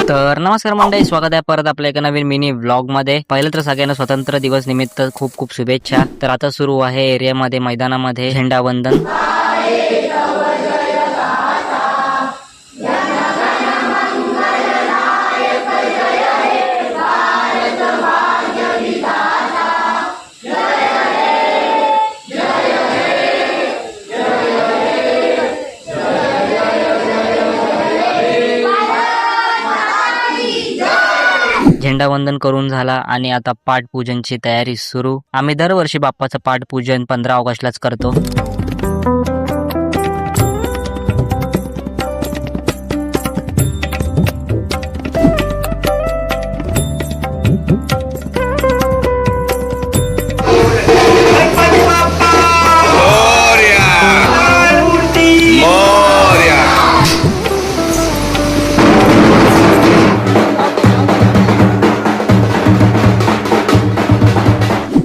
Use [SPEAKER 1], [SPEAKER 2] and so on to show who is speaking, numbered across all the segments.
[SPEAKER 1] तर नमस्कार मंडळी, स्वागत आहे परत आपल्या एका नवीन मिनी व्लॉग मध्ये. पहिलं तर सगळ्यांना स्वतंत्र दिवस निमित्त खूप खूप शुभेच्छा. तर आता सुरू आहे एरियामध्ये मैदानामध्ये झेंडावंदन. झेंडावंदन करून झाला आणि आता पाठपूजनची तयारी सुरू. आम्ही दरवर्षी बाप्पाचं पाठपूजन 15 ऑगस्टलाच करतो.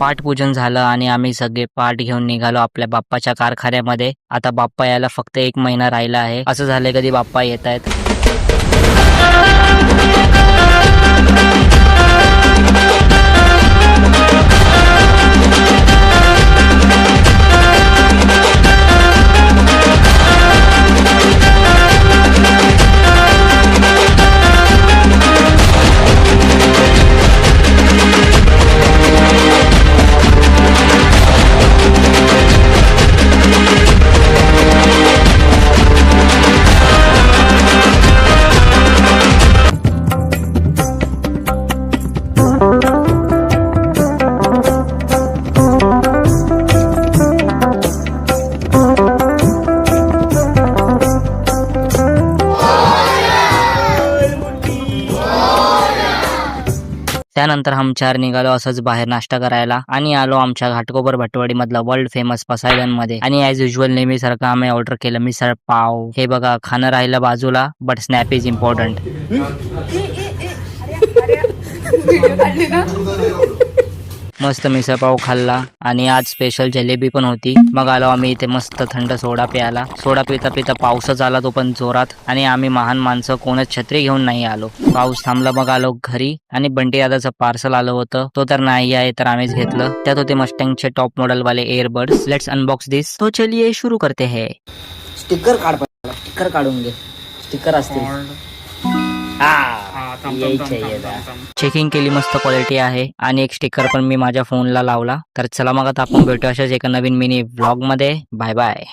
[SPEAKER 1] पाठपूजन झालं आणि आम्ही सगळे पाठ घेऊन निघालो आपल्या बाप्पाच्या कारखान्यामध्ये. आता बाप्पा यायला फक्त 1 महिना राहिला आहे. असं झालंय कधी बाप्पा येत आहेत. त्यानंतर आम्ही 4 निघालो असंच बाहेर नाश्ता करायला आणि आलो आमच्या घाटकोपर भटवाडी मधला वर्ल्ड फेमस पसायलन मध्ये. आणि ऍज युजल नेहमी सारखं आम्ही ऑर्डर केलं मिसळ पाव. हे बघा, खाणं राहिलं बाजूला, बट स्नॅप इज इम्पॉर्टंट. मस्त मिसळ पाव खाल्ला आणि आज स्पेशल जलेबी पण होती. मग आलो आम्ही इथे मस्त थंड सोडा प्यायला. सोडा पिता पिता पाऊसच आला, तो पण जोरात. आणि आम्ही महान माणसं कोणच छत्री घेऊन नाही आलो. पाऊस थांबला मग आलो घरी. आणि बंटी दादाचं पार्सल आलं होतं, तो तर नाही आहे तर आम्हीच घेतलं. त्यात होते मस्टँगचे टॉप मॉडेल वाले इयरबड्स. लेट्स अनबॉक्स दिस. तो चलिए शुरू करते हैं. स्टिकर काढ, स्टिकर काढून घे. स्टिकर असतील. चेकिंग केली, मस्त क्वालिटी आहे. आणि एक स्टिकर पण मी माझ्या फोनला लावला. तर चला मग आता आपण भेटू अशाच एका नवीन मिनी व्लॉग मध्ये. Bye bye.